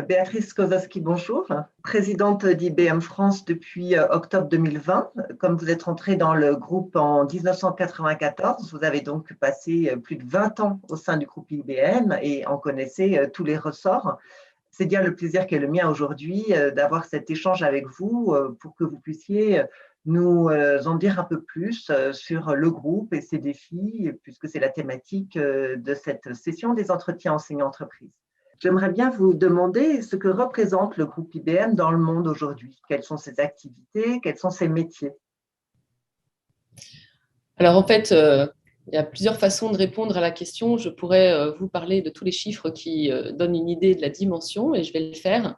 Béatrice Kozowski, bonjour. Présidente d'IBM France depuis octobre 2020. Comme vous êtes rentrée dans le groupe en 1994, vous avez donc passé plus de 20 ans au sein du groupe IBM et en connaissez tous les ressorts. C'est bien le plaisir qui est le mien aujourd'hui d'avoir cet échange avec vous pour que vous puissiez nous en dire un peu plus sur le groupe et ses défis, puisque c'est la thématique de cette session des entretiens enseignants-entreprises. J'aimerais bien vous demander ce que représente le groupe IBM dans le monde aujourd'hui. Quelles sont ses activités, quels sont ses métiers? Alors en fait, il y a plusieurs façons de répondre à la question. Je pourrais vous parler de tous les chiffres qui donnent une idée de la dimension, et je vais le faire,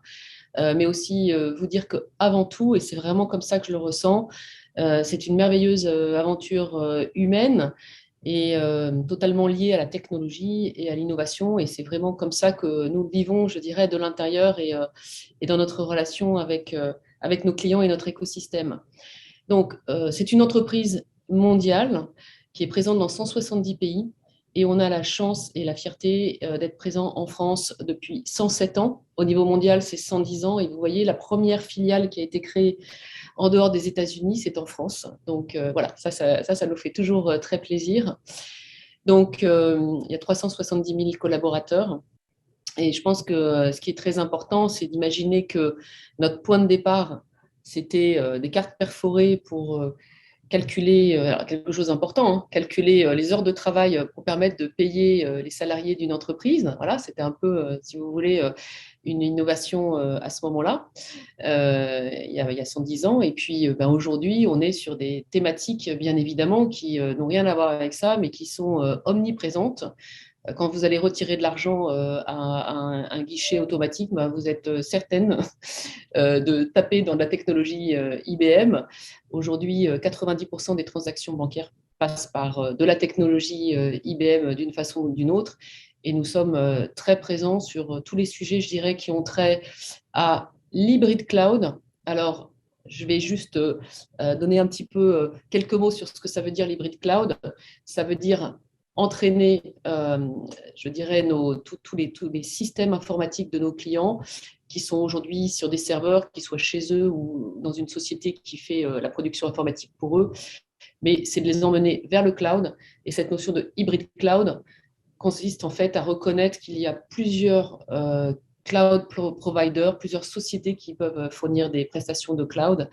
mais aussi vous dire qu'avant tout, et c'est vraiment comme ça que je le ressens, c'est une merveilleuse aventure humaine et totalement liée à la technologie et à l'innovation. Et c'est vraiment comme ça que nous vivons, je dirais, de l'intérieur et dans notre relation avec nos clients et notre écosystème. Donc, c'est une entreprise mondiale qui est présente dans 170 pays. Et on a la chance et la fierté d'être présent en France depuis 107 ans. Au niveau mondial, c'est 110 ans. Et vous voyez, la première filiale qui a été créée en dehors des États-Unis, c'est en France. Donc voilà, ça nous fait toujours très plaisir. Donc, il y a 370 000 collaborateurs. Et je pense que ce qui est très important, c'est d'imaginer que notre point de départ, c'était des cartes perforées pour calculer quelque chose d'important, hein, calculer les heures de travail pour permettre de payer les salariés d'une entreprise. Voilà, c'était un peu, si vous voulez, une innovation à ce moment-là, il y a 110 ans. Et puis aujourd'hui, on est sur des thématiques, bien évidemment, qui n'ont rien à voir avec ça, mais qui sont omniprésentes. Quand vous allez retirer de l'argent à un guichet automatique, vous êtes certaine de taper dans la technologie IBM. Aujourd'hui, 90% des transactions bancaires passent par de la technologie IBM d'une façon ou d'une autre. Et nous sommes très présents sur tous les sujets, je dirais, qui ont trait à l'hybrid cloud. Alors, je vais juste donner un petit peu quelques mots sur ce que ça veut dire l'hybrid cloud. Ça veut dire entraîner, je dirais, tous les systèmes informatiques de nos clients qui sont aujourd'hui sur des serveurs, qui soient chez eux ou dans une société qui fait la production informatique pour eux. Mais c'est de les emmener vers le cloud. Et cette notion de hybrid cloud consiste en fait à reconnaître qu'il y a plusieurs cloud providers, plusieurs sociétés qui peuvent fournir des prestations de cloud,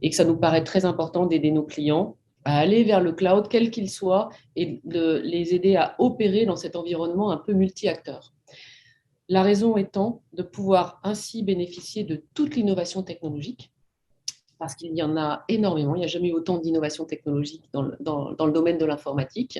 et que ça nous paraît très important d'aider nos clients à aller vers le cloud, quel qu'il soit, et de les aider à opérer dans cet environnement un peu multi-acteurs. La raison étant de pouvoir ainsi bénéficier de toute l'innovation technologique, parce qu'il y en a énormément. Il n'y a jamais eu autant d'innovation technologique dans le domaine de l'informatique.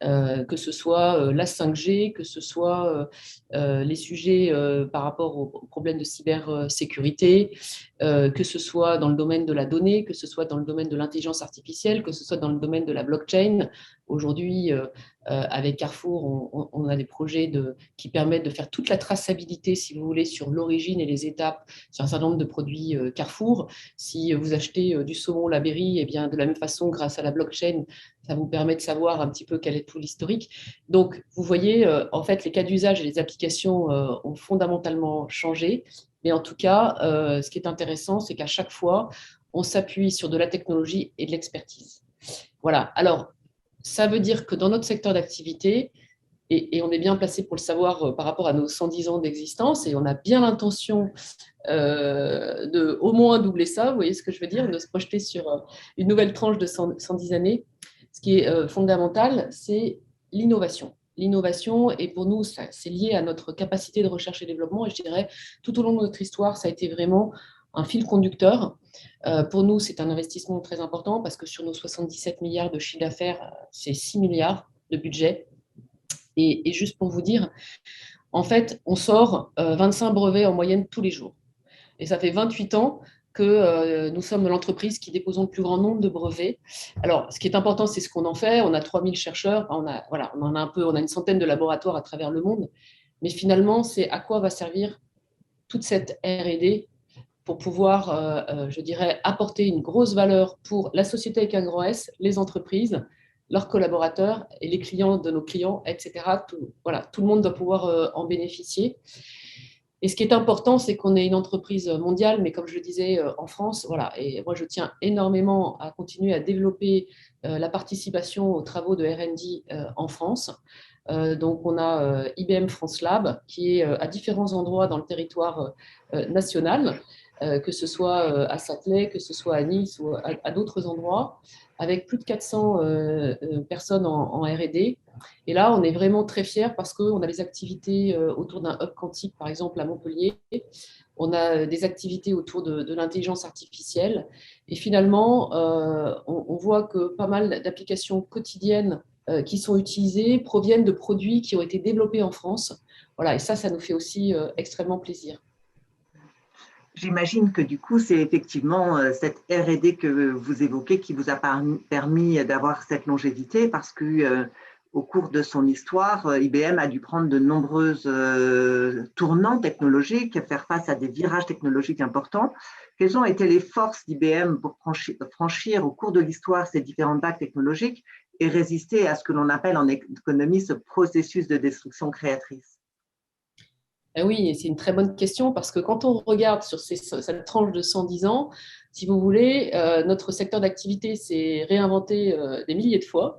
Que ce soit la 5G, que ce soit les sujets par rapport aux problèmes de cybersécurité, que ce soit dans le domaine de la donnée, que ce soit dans le domaine de l'intelligence artificielle, que ce soit dans le domaine de la blockchain. Aujourd'hui, avec Carrefour, on a des projets qui permettent de faire toute la traçabilité, si vous voulez, sur l'origine et les étapes sur un certain nombre de produits Carrefour. Si vous achetez du saumon Labéry, eh bien, de la même façon, grâce à la blockchain, ça vous permet de savoir un petit peu quel est tout l'historique. Donc, vous voyez, en fait, les cas d'usage et les applications ont fondamentalement changé. Mais en tout cas, ce qui est intéressant, c'est qu'à chaque fois, on s'appuie sur de la technologie et de l'expertise. Voilà. Alors, ça veut dire que dans notre secteur d'activité, et on est bien placé pour le savoir par rapport à nos 110 ans d'existence, et on a bien l'intention de au moins doubler ça, vous voyez ce que je veux dire, de se projeter sur une nouvelle tranche de 110 années. Ce qui est fondamental, c'est l'innovation. L'innovation, et pour nous, c'est lié à notre capacité de recherche et développement. Et je dirais, tout au long de notre histoire, ça a été vraiment un fil conducteur. Pour nous, c'est un investissement très important parce que sur nos 77 milliards de chiffre d'affaires, c'est 6 milliards de budget. Et juste pour vous dire, en fait, on sort 25 brevets en moyenne tous les jours. Et ça fait 28 ans que nous sommes l'entreprise qui déposons le plus grand nombre de brevets. Alors, ce qui est important, c'est ce qu'on en fait. On a 3000 chercheurs, on a une centaine de laboratoires à travers le monde. Mais finalement, c'est à quoi va servir toute cette R&D pour pouvoir, je dirais, apporter une grosse valeur pour la société avec un grand S, les entreprises, leurs collaborateurs et les clients de nos clients, etc. Tout le monde doit pouvoir en bénéficier. Et ce qui est important, c'est qu'on est une entreprise mondiale, mais comme je le disais, en France, voilà. Et moi, je tiens énormément à continuer à développer la participation aux travaux de R&D en France. Donc, on a IBM France Lab qui est à différents endroits dans le territoire national, que ce soit à Saclay, que ce soit à Nice ou à d'autres endroits, avec plus de 400 personnes en R&D. Et là, on est vraiment très fiers parce qu'on a des activités autour d'un hub quantique, par exemple, à Montpellier. On a des activités autour de l'intelligence artificielle. Et finalement, on voit que pas mal d'applications quotidiennes qui sont utilisées proviennent de produits qui ont été développés en France. Voilà, et ça nous fait aussi extrêmement plaisir. J'imagine que du coup, c'est effectivement cette R&D que vous évoquez qui vous a permis d'avoir cette longévité parce que au cours de son histoire, IBM a dû prendre de nombreuses tournants technologiques, faire face à des virages technologiques importants. Quelles ont été les forces d'IBM pour franchir au cours de l'histoire ces différentes vagues technologiques et résister à ce que l'on appelle en économie ce processus de destruction créatrice? Oui, c'est une très bonne question parce que quand on regarde sur cette tranche de 110 ans, si vous voulez, notre secteur d'activité s'est réinventé des milliers de fois.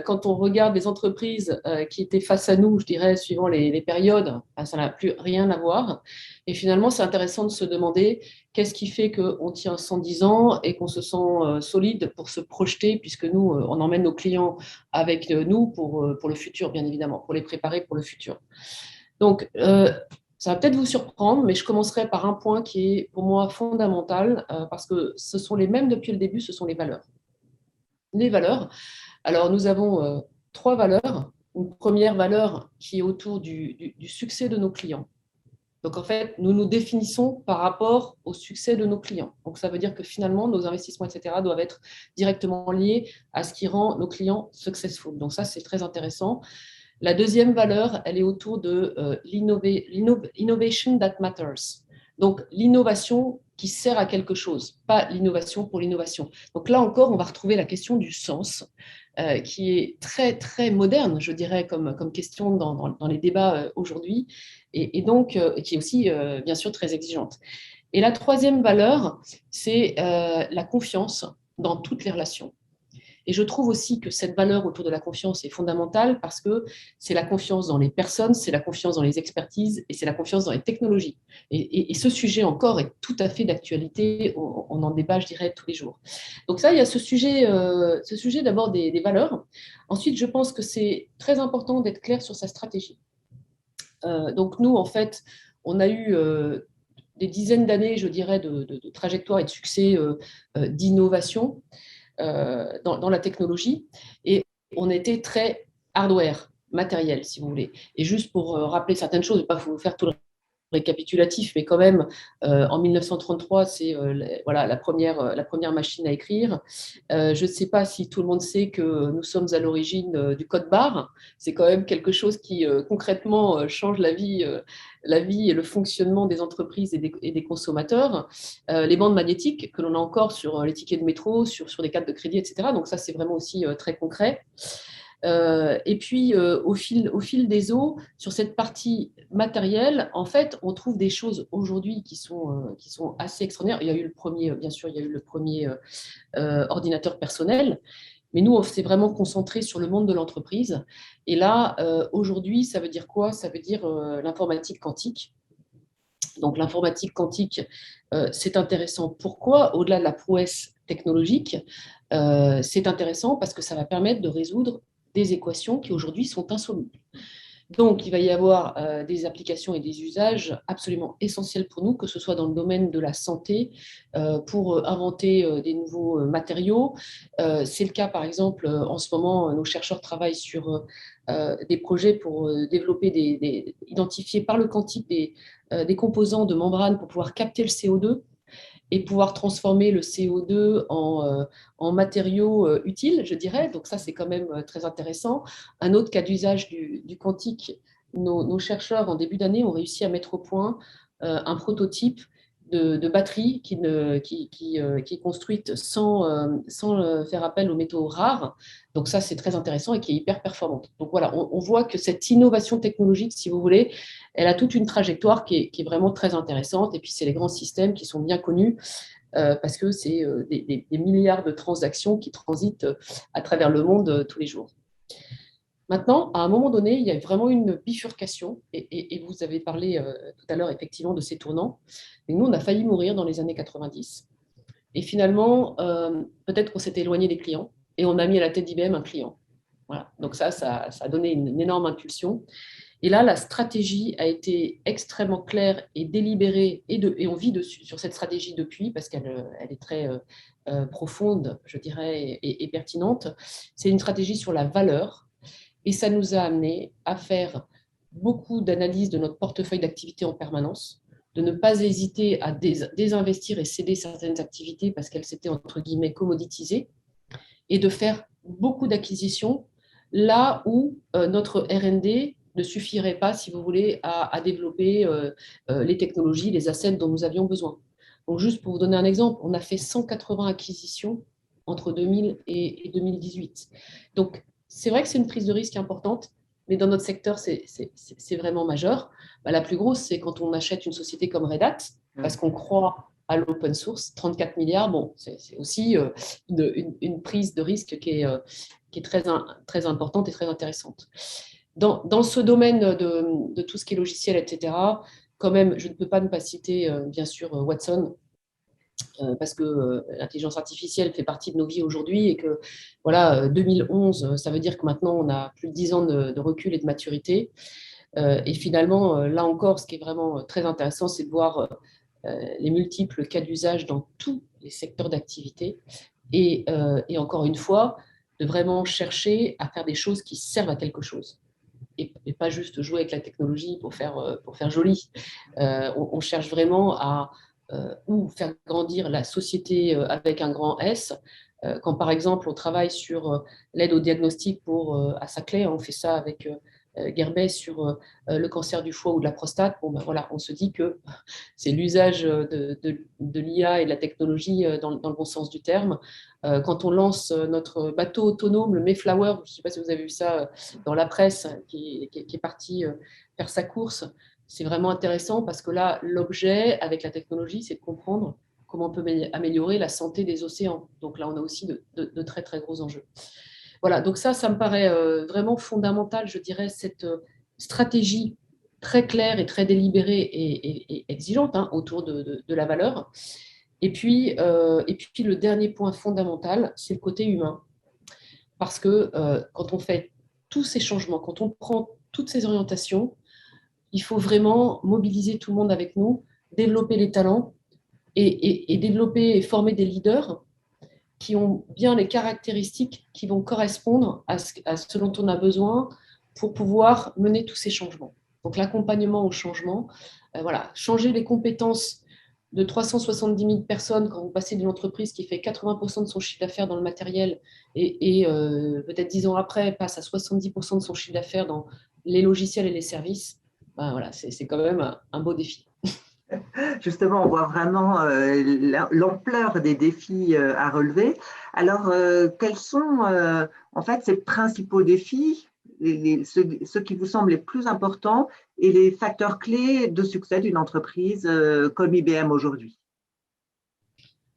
Quand on regarde les entreprises qui étaient face à nous, je dirais, suivant les périodes, ça n'a plus rien à voir. Et finalement, c'est intéressant de se demander qu'est-ce qui fait qu'on tient 110 ans et qu'on se sent solide pour se projeter, puisque nous, on emmène nos clients avec nous pour le futur, bien évidemment, pour les préparer pour le futur. Donc, ça va peut-être vous surprendre, mais je commencerai par un point qui est pour moi fondamental, parce que ce sont les mêmes depuis le début, ce sont les valeurs. Les valeurs. Alors, nous avons trois valeurs. Une première valeur qui est autour du succès de nos clients. Donc, en fait, nous nous définissons par rapport au succès de nos clients. Donc, ça veut dire que finalement, nos investissements, etc., doivent être directement liés à ce qui rend nos clients successful. Donc, ça, c'est très intéressant. La deuxième valeur, elle est autour de l'innovation that matters. Donc, l'innovation qui sert à quelque chose, pas l'innovation pour l'innovation. Donc là encore, on va retrouver la question du sens, qui est très, très moderne, je dirais, comme question dans les débats aujourd'hui, et donc qui est aussi, bien sûr, très exigeante. Et la troisième valeur, c'est la confiance dans toutes les relations. Et je trouve aussi que cette valeur autour de la confiance est fondamentale parce que c'est la confiance dans les personnes, c'est la confiance dans les expertises et c'est la confiance dans les technologies. Et ce sujet encore est tout à fait d'actualité. On en débat, je dirais, tous les jours. Donc ça, il y a ce sujet d'abord des valeurs. Ensuite, je pense que c'est très important d'être clair sur sa stratégie. Donc nous, en fait, on a eu des dizaines d'années, je dirais, de trajectoire et de succès d'innovation dans la technologie. Et on était très hardware, matériel, si vous voulez. Et juste pour rappeler certaines choses, je ne vais pas vous faire tout le récapitulatif, mais quand même, en 1933, c'est voilà, la première machine à écrire. Je ne sais pas si tout le monde sait que nous sommes à l'origine du code barre. C'est quand même quelque chose qui concrètement change la vie et le fonctionnement des entreprises et des consommateurs. Les bandes magnétiques que l'on a encore sur les tickets de métro, sur des cartes de crédit, etc. Donc ça, c'est vraiment aussi très concret. Et puis, au fil des eaux, sur cette partie matérielle, en fait, on trouve des choses aujourd'hui qui sont assez extraordinaires. Il y a eu le premier, bien sûr, il y a eu le premier ordinateur personnel, mais nous, on s'est vraiment concentré sur le monde de l'entreprise. Et là, aujourd'hui, ça veut dire quoi? Ça veut dire l'informatique quantique. Donc, l'informatique quantique, c'est intéressant. Pourquoi? Au-delà de la prouesse technologique, c'est intéressant parce que ça va permettre de résoudre des équations qui aujourd'hui sont insolubles. Donc, il va y avoir des applications et des usages absolument essentiels pour nous, que ce soit dans le domaine de la santé, pour inventer des nouveaux matériaux. C'est le cas, par exemple, en ce moment, nos chercheurs travaillent sur des projets pour développer, identifier par le quantique des composants de membrane pour pouvoir capter le CO2 et pouvoir transformer le CO2 en matériaux utiles, je dirais. Donc ça, c'est quand même très intéressant. Un autre cas d'usage du quantique, nos chercheurs, en début d'année, ont réussi à mettre au point un prototype de batterie qui est construite sans faire appel aux métaux rares. Donc ça, c'est très intéressant et qui est hyper performante. Donc voilà, on voit que cette innovation technologique, si vous voulez, elle a toute une trajectoire qui est vraiment très intéressante. Et puis, c'est les grands systèmes qui sont bien connus parce que c'est des milliards de transactions qui transitent à travers le monde tous les jours. Maintenant, à un moment donné, il y a vraiment une bifurcation, et vous avez parlé tout à l'heure effectivement de ces tournants. Et nous, on a failli mourir dans les années 90. Et finalement, peut-être qu'on s'est éloigné des clients, et on a mis à la tête d'IBM un client. Voilà. Donc ça a donné une énorme impulsion. Et là, la stratégie a été extrêmement claire et délibérée, et on vit dessus, sur cette stratégie depuis, parce qu'elle est très profonde, je dirais, et pertinente. C'est une stratégie sur la valeur. Et ça nous a amené à faire beaucoup d'analyses de notre portefeuille d'activités en permanence, de ne pas hésiter à désinvestir et céder certaines activités parce qu'elles s'étaient, entre guillemets, commoditisées, et de faire beaucoup d'acquisitions là où notre R&D ne suffirait pas, si vous voulez, à développer les technologies, les assets dont nous avions besoin. Donc, juste pour vous donner un exemple, on a fait 180 acquisitions entre 2000 et 2018. Donc, c'est vrai que c'est une prise de risque importante, mais dans notre secteur, c'est vraiment majeur. La plus grosse, c'est quand on achète une société comme Red Hat, parce qu'on croit à l'open source, 34 milliards, bon, c'est aussi une prise de risque qui est très importante et très intéressante. Dans ce domaine de tout ce qui est logiciel, etc., quand même, je ne peux pas ne pas citer, bien sûr, Watson, parce que l'intelligence artificielle fait partie de nos vies aujourd'hui et que, voilà, 2011, ça veut dire que maintenant, on a plus de 10 ans de recul et de maturité. Et finalement, là encore, ce qui est vraiment très intéressant, c'est de voir les multiples cas d'usage dans tous les secteurs d'activité et encore une fois, de vraiment chercher à faire des choses qui servent à quelque chose et pas juste jouer avec la technologie pour faire joli. On cherche vraiment à ou faire grandir la société avec un grand S. Quand par exemple on travaille sur l'aide au diagnostic à Saclay, on fait ça avec Gerbet sur le cancer du foie ou de la prostate. Bon, ben voilà, on se dit que c'est l'usage de l'IA et de la technologie dans le bon sens du terme. Quand on lance notre bateau autonome, le Mayflower, je ne sais pas si vous avez vu ça dans la presse, qui est parti faire sa course, c'est vraiment intéressant parce que là, l'objet avec la technologie, c'est de comprendre comment on peut améliorer la santé des océans. Donc là, on a aussi de très, très gros enjeux. Voilà, donc ça me paraît vraiment fondamental, je dirais, cette stratégie très claire et très délibérée et exigeante autour de la valeur. Et puis, le dernier point fondamental, c'est le côté humain. Parce que quand on fait tous ces changements, quand on prend toutes ces orientations, il faut vraiment mobiliser tout le monde avec nous, développer les talents et développer et former des leaders qui ont bien les caractéristiques qui vont correspondre à ce dont on a besoin pour pouvoir mener tous ces changements. Donc l'accompagnement au changement, voilà, changer les compétences de 370 000 personnes quand vous passez d'une entreprise qui fait 80% de son chiffre d'affaires dans le matériel et peut-être 10 ans après passe à 70% de son chiffre d'affaires dans les logiciels et les services, ben voilà, c'est quand même un beau défi. Justement, on voit vraiment l'ampleur des défis à relever. Alors, quels sont en fait ces principaux défis, ceux qui vous semblent les plus importants et les facteurs clés de succès d'une entreprise comme IBM aujourd'hui?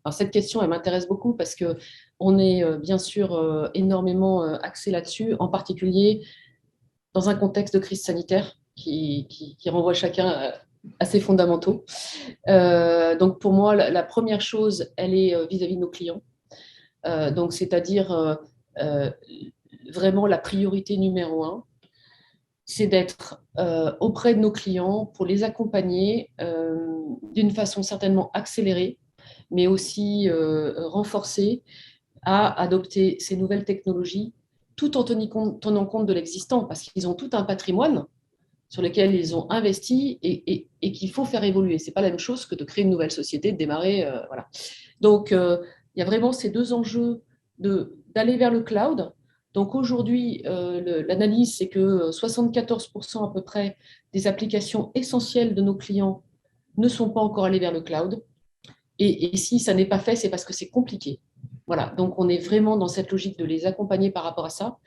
Alors cette question, elle m'intéresse beaucoup parce qu'on est bien sûr énormément axé là-dessus, en particulier dans un contexte de crise sanitaire qui renvoie chacun à ses fondamentaux. Donc pour moi, la première chose, elle est vis-à-vis de nos clients. Donc c'est-à-dire vraiment la priorité numéro un, c'est d'être auprès de nos clients pour les accompagner d'une façon certainement accélérée, mais aussi renforcée à adopter ces nouvelles technologies tout en tenant compte de l'existant, parce qu'ils ont tout un patrimoine sur lequel ils ont investi et qu'il faut faire évoluer. Ce n'est pas la même chose que de créer une nouvelle société, de démarrer. Voilà. Donc, il y a vraiment ces deux enjeux d'aller vers le cloud. Donc, aujourd'hui, l'analyse, c'est que 74% à peu près des applications essentielles de nos clients ne sont pas encore allés vers le cloud. Et si ça n'est pas fait, c'est parce que c'est compliqué. Voilà, donc on est vraiment dans cette logique de les accompagner par rapport à ça.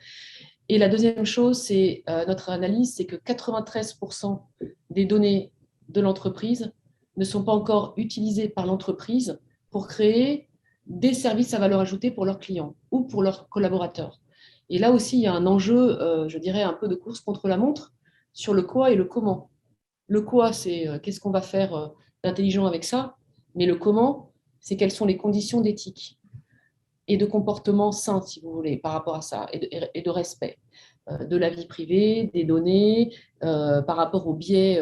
Et la deuxième chose, c'est notre analyse, c'est que 93% des données de l'entreprise ne sont pas encore utilisées par l'entreprise pour créer des services à valeur ajoutée pour leurs clients ou pour leurs collaborateurs. Et là aussi, il y a un enjeu, je dirais, un peu de course contre la montre sur le quoi et le comment. Le quoi, c'est qu'est-ce qu'on va faire d'intelligent avec ça, mais le comment, c'est quelles sont les conditions d'éthique et de comportement sain, si vous voulez, par rapport à ça, et de respect de la vie privée, des données, par rapport aux biais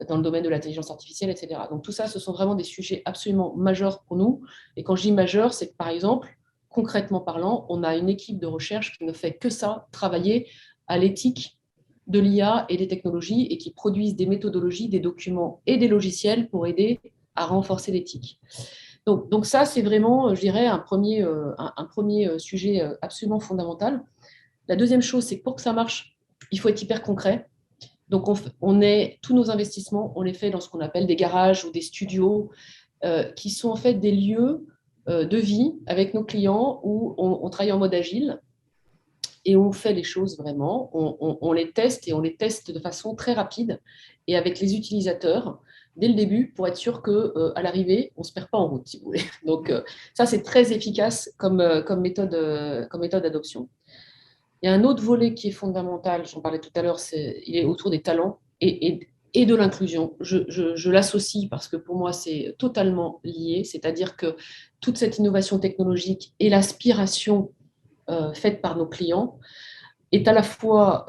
dans le domaine de l'intelligence artificielle, etc. Donc tout ça, ce sont vraiment des sujets absolument majeurs pour nous. Et quand je dis majeur, c'est que par exemple, concrètement parlant, on a une équipe de recherche qui ne fait que ça, travailler à l'éthique de l'IA et des technologies et qui produisent des méthodologies, des documents et des logiciels pour aider à renforcer l'éthique. Donc ça, c'est vraiment, je dirais, un premier sujet absolument fondamental. La deuxième chose, c'est que pour que ça marche, il faut être hyper concret. Donc, tous nos investissements, on les fait dans ce qu'on appelle des garages ou des studios, qui sont en fait des lieux de vie avec nos clients où on travaille en mode agile et on fait les choses vraiment. On les teste et on les teste de façon très rapide et avec les utilisateurs dès le début pour être sûr qu'à l'arrivée, on ne se perd pas en route, si vous voulez. Donc, ça, c'est très efficace comme méthode d'adoption. Il y a un autre volet qui est fondamental, j'en parlais tout à l'heure, il est autour des talents et de l'inclusion. Je l'associe parce que pour moi, c'est totalement lié, c'est-à-dire que toute cette innovation technologique et l'aspiration faite par nos clients est à la fois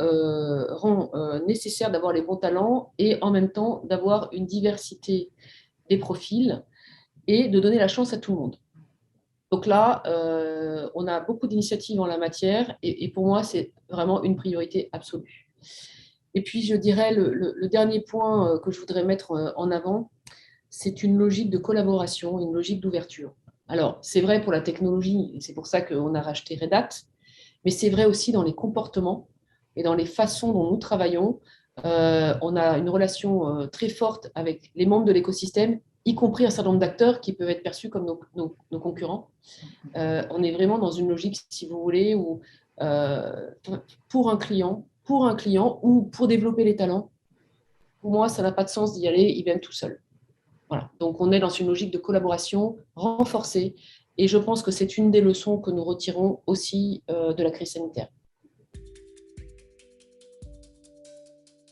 rend nécessaire d'avoir les bons talents et en même temps d'avoir une diversité des profils et de donner la chance à tout le monde. Donc là, on a beaucoup d'initiatives en la matière et pour moi, c'est vraiment une priorité absolue. Et puis, je dirais, le dernier point que je voudrais mettre en avant, c'est une logique de collaboration, une logique d'ouverture. Alors, c'est vrai pour la technologie, et c'est pour ça qu'on a racheté Red Hat, mais c'est vrai aussi dans les comportements et dans les façons dont nous travaillons. On a une relation très forte avec les membres de l'écosystème, y compris un certain nombre d'acteurs qui peuvent être perçus comme nos concurrents. On est vraiment dans une logique, si vous voulez, où pour un client ou pour développer les talents, pour moi, ça n'a pas de sens d'y aller, ils viennent tout seuls. Voilà. Donc, on est dans une logique de collaboration renforcée et je pense que c'est une des leçons que nous retirons aussi de la crise sanitaire.